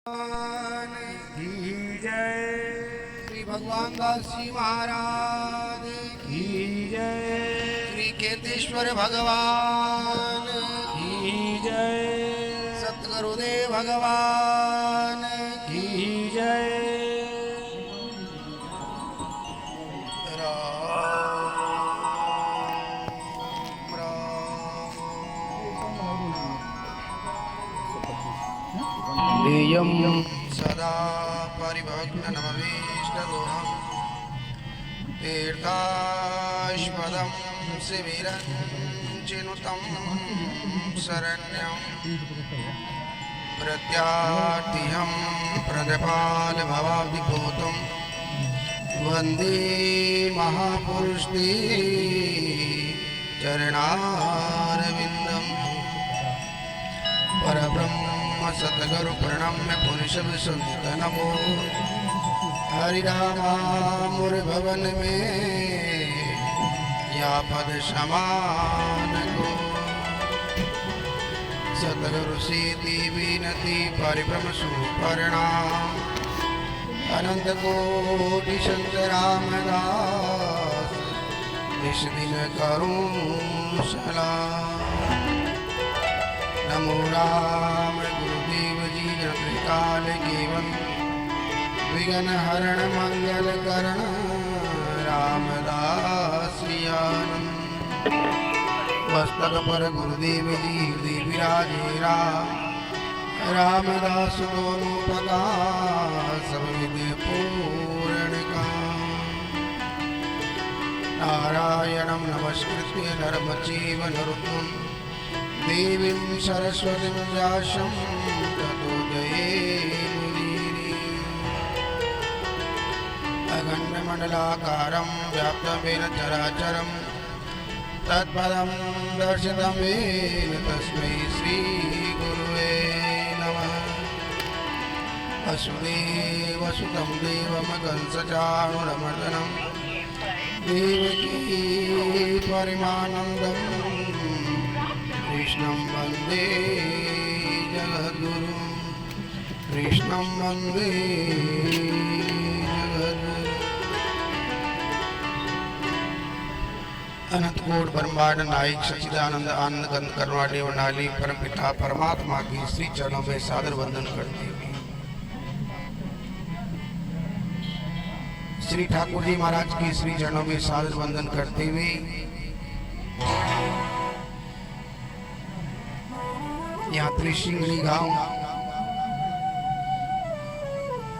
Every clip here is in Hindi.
की जय। श्री भगवान दास जी महाराज की जय। श्री केतेश्वर भगवान की जय। सतगुरुदेव भगवान की जय। नेयं सदा परिभग्नमभीष्टदोहं तीर्थास्पदं शिबिरं चिनुतं शरण्यं प्रत्यार्तिहं प्रदपालभवाब्धिभूतं वन्दे महापुरुषे चरणारविन्दं परब्रह्म सतगुरु प्रणम्य पुरुष विशुद्ध नमो हरिरामुर भवन में या पद समान को सतगुरु सीति विनती परिभ्रम सुपर्णाम अनंत कोटि संत रामदास निश दिन करूं सलाम। नमो राम गुरुदेव जी काल केवल विघ्न हरण मंगल करण रामदास आनंद मस्तक पर गुरुदेव जी हृदय विराजे रामदास दोनों प्रकाश विद्य पूर्ण का नारायणं नमस्कृत्य नरं चैव नरोत्तमं देवीं सरस्वतीं व्यासं ततो जयेमुदीरये। अखण्डमण्डलाकारं व्याप्तं चराचरं तत्पदं दर्शितं येन तस्मै श्रीगुरुवे नमः। वसुदेवसुतं देवं कंसचाणूरमर्दनं देवकी परमानन्दम् कृष्णं वन्दे जगद्गुरुं कृष्णं वन्दे जगद्गुरुं। अनंत कोट ब्रह्मांड नायक सच्चिदानंद आनंद कंद करवाने वाली परम पिता परमात्मा की श्री चरणों में सादर वंदन करते हुए श्री ठाकुर जी महाराज की श्री चरणों में सादर वंदन करते हुए यहाँ त्रिशिंगली गांव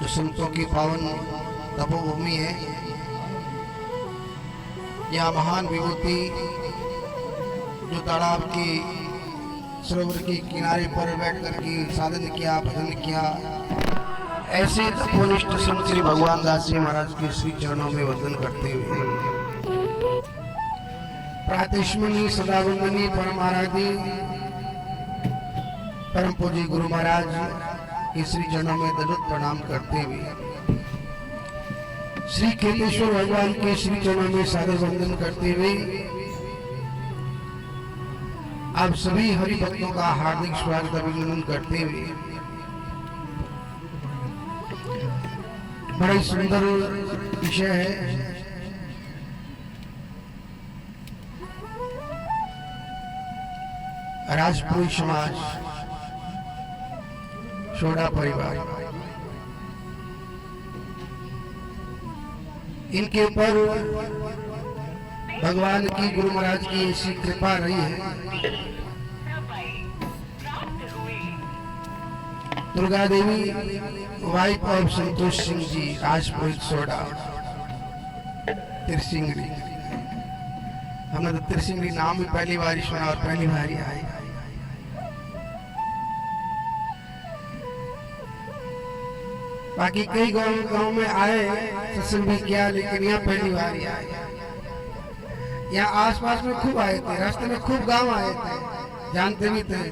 जो संतों की पावन तपोभूमि है, यहाँ महान विभूति जो तालाब की सरोवर के किनारे पर बैठकर के साधन किया भजन किया, ऐसे तपोनिष्ठ संत श्री भगवान दास जी महाराज के श्री चरणों में वंदन करते हुए प्रातस्मरणीय सदा वंदनीय परम आराध्य परम पूज्य गुरु महाराज के श्री चरणों में दंडवत प्रणाम करते हुए श्री केतेश्वर भगवान के श्री चरणों में सादर वंदन करते हुए आप सभी हरि भक्तों का हार्दिक स्वागत अभिनंदन करते हुए बड़ा ही सुंदर विषय है। राजपूत समाज सोडा परिवार, इनके ऊपर भगवान की गुरु महाराज की ऐसी कृपा रही है। Durga Devi wife of Santosh Singh ji Rajput Soda Tirsingdi. हमने तो तिरसिंगड़ी नाम भी पहली बार सुना और पहली बार ही आए। बाकी कई गांव में आए सत्संग भी किया, लेकिन यहाँ पहली बार ही आए। यहाँ आसपास में खूब आए थे, रास्ते में खूब गांव आए थे, जानते भी थे,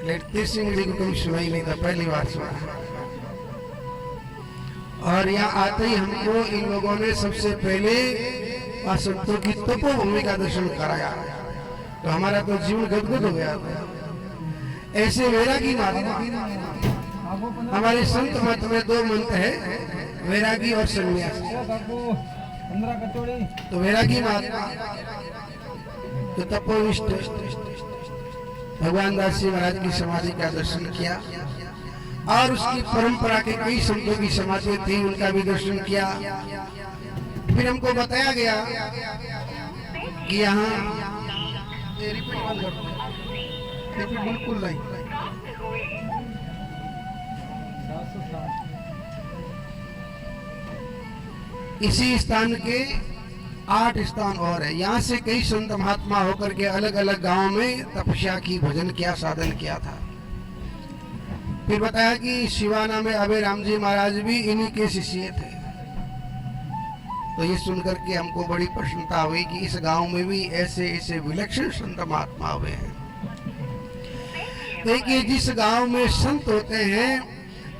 लेकिन तिरसिंगड़ी को कभी सुना ही नहीं था, पहली बार सुना। और यहाँ आते ही हमको इन लोगों ने सबसे पहले संतों की तपोभूमि का दर्शन कराया, तो हमारा तो जीवन गदगद हो गया था। ऐसे वैरागी महात्मा हमारे संत मत में दो मंत्र है, वैरागी और सन्यासी। तो वैरागी महात्मा तो तपोनिष्ठ भगवान दास जी महाराज की समाधि का दर्शन किया और उसकी परंपरा के कई संतों की समाधि थी, उनका भी दर्शन किया। फिर हमको बताया गया कि यहाँ बिल्कुल नहीं, इसी स्थान के 8 स्थान और है। यहाँ से कई संत महात्मा होकर के अलग अलग गांव में तपस्या की, भजन किया, साधन किया था। फिर बताया कि शिवाना में अभय राम जी महाराज भी इन्हीं के शिष्य थे। तो ये सुनकर के हमको बड़ी प्रसन्नता हुई कि इस गांव में भी ऐसे ऐसे विलक्षण संत महात्मा हुए हैं। देखिए, जिस गांव में संत होते हैं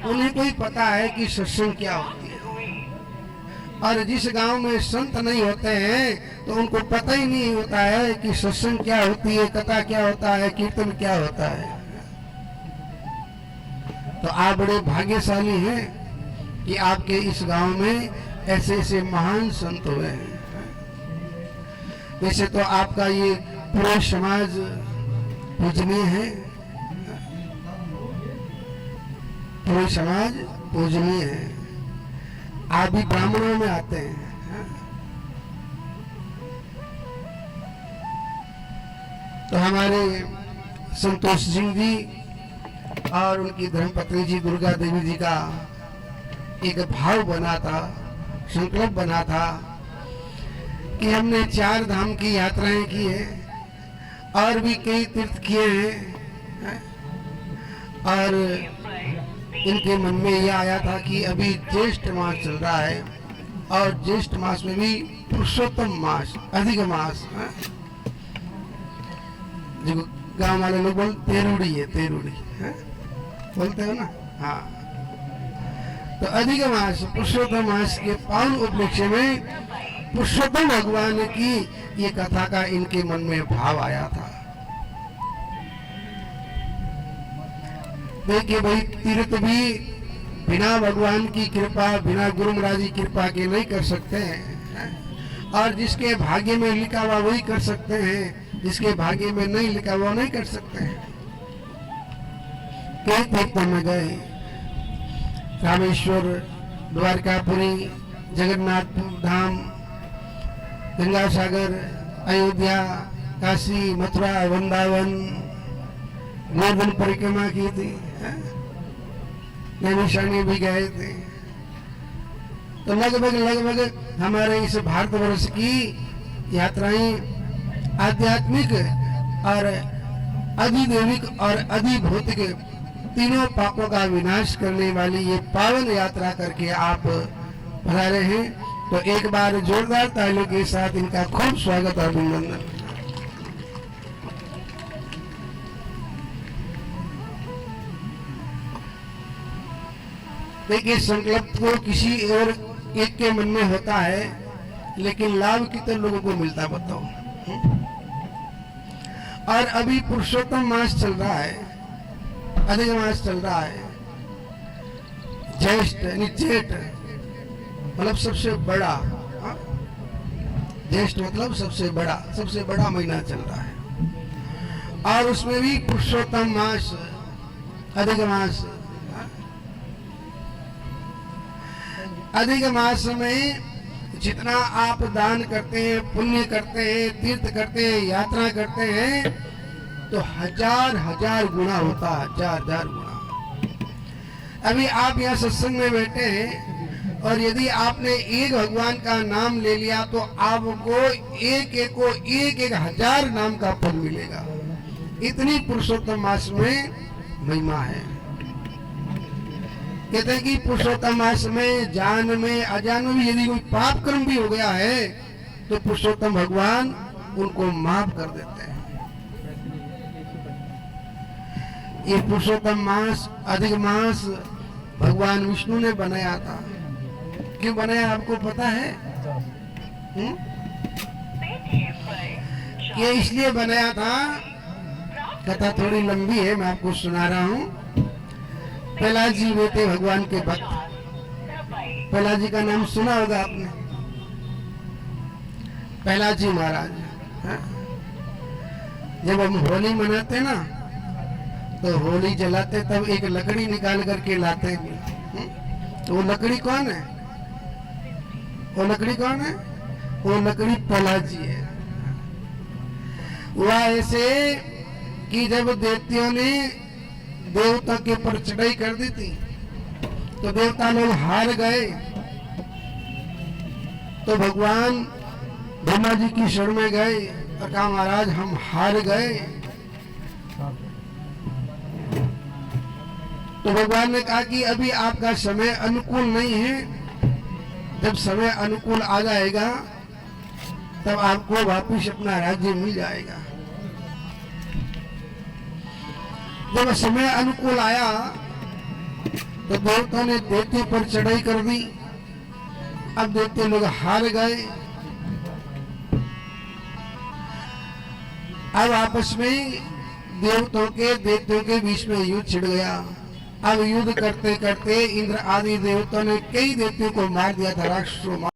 उन्हें कोई पता है कि सत्संग क्या होती है, और जिस गांव में संत नहीं होते हैं तो उनको पता ही नहीं होता है कि सत्संग क्या होती है, कथा क्या होता है, कीर्तन क्या होता है। तो आप बड़े भाग्यशाली हैं कि आपके इस गांव में ऐसे ऐसे महान संत हुए हैं। वैसे तो आपका ये पूरा समाज पूजनीय है, पूरा समाज पूजनीय है। आप भी ब्राह्मणों में आते हैं। तो हमारे संतोष सिंह जी और उनकी धर्मपत्नी जी दुर्गा देवी जी का एक भाव बना था, संकल्प बना था कि हमने 4 धाम की यात्राएं की है और भी कई तीर्थ किए हैं, और इनके मन में यह आया था कि अभी ज्येष्ठ मास चल रहा है और ज्येष्ठ मास में भी पुरुषोत्तम मास, अधिक मास, जो गांव वाले लोग बोलते तेरुड़ी है, तेरुड़ी बोलते हो ना, हाँ। तो अधिक मास, पुरुषोत्तम मास के पावन उपलक्ष्य में पुरुषोत्तम भगवान की ये कथा का इनके मन में भाव आया था। देखिए भाई, तीर्थ भी बिना भगवान की कृपा, बिना गुरु महाराज की कृपा के नहीं कर सकते हैं, और जिसके भाग्य में लिखा हुआ वही कर सकते हैं, जिसके भाग्य में नहीं लिखा हुआ नहीं कर सकते हैं। कई तीर्थों में गए, रामेश्वर, द्वारकापुरी, जगन्नाथ धाम, गंगा सागर, अयोध्या, काशी, मथुरा, वृंदावन, गोवर्धन परिक्रमा की थी, नैमिषारण्य भी गए थे। तो लगभग हमारे इस भारतवर्ष की यात्राएं आध्यात्मिक और अधिदैविक और अधिभौतिक तीनों पापों का विनाश करने वाली ये पावन यात्रा करके आप पधारे हैं। तो एक बार जोरदार तालियों के साथ इनका खूब स्वागत और अभिनंदन। देखिए, संकल्प तो किसी और एक के मन में होता है, लेकिन लाभ कितने लोगों को मिलता बताओ। और अभी पुरुषोत्तम मास चल रहा है, अधिक मास चल रहा है, ज्येष्ठ जेठ मतलब सबसे बड़ा, ज्येष्ठ मतलब सबसे बड़ा महीना चल रहा है, और उसमें भी पुरुषोत्तम मास, अधिक मास। अधिक मास में जितना आप दान करते हैं, पुण्य करते हैं, तीर्थ करते हैं, यात्रा करते हैं, तो हजार गुना होता है, हजार गुना। अभी आप यहाँ सत्संग में बैठे हैं और यदि आपने एक भगवान का नाम ले लिया तो आपको एक हजार नाम का फल मिलेगा। इतनी पुरुषोत्तम मास में महिमा है। कहते हैं कि पुरुषोत्तम मास में जान में अजान में भी यदि कोई पाप कर्म भी हो गया है तो पुरुषोत्तम भगवान उनको माफ कर देते हैं। ये पुरुषोत्तम मास, अधिक मास भगवान विष्णु ने बनाया था। क्यों बनाया आपको पता है? ये इसलिए बनाया था, कथा थोड़ी लंबी है, मैं आपको सुना रहा हूं। प्रहलाद जी बेटे भगवान के भक्त। प्रहलाद जी का नाम सुना होगा आपने, प्रहलाद जी महाराज। हाँ? जब हम होली मनाते ना तो होली जलाते तब एक लकड़ी निकाल करके लाते हैं। तो वो लकड़ी कौन है? वो लकड़ी कौन है? वो लकड़ी प्रहलाद जी है। वह ऐसे कि जब देवतियों ने देवता के ऊपर चढ़ाई कर दी थी तो देवता लोग हार गए, तो भगवान ब्रह्मा जी की शरण में गए और कहा महाराज हम हार गए। तो भगवान ने कहा कि अभी आपका समय अनुकूल नहीं है, जब समय अनुकूल आ जाएगा तब आपको वापिस अपना राज्य मिल जाएगा। जब समय अनुकूल आया तो देवता ने देवते पर चढ़ाई कर दी। अब देवते लोग हार गए। अब आपस में देवताओं के बीच में युद्ध छिड़ गया। अब युद्ध करते करते इंद्र आदि देवताओं ने कई देवताओं को मार दिया था, राक्षसों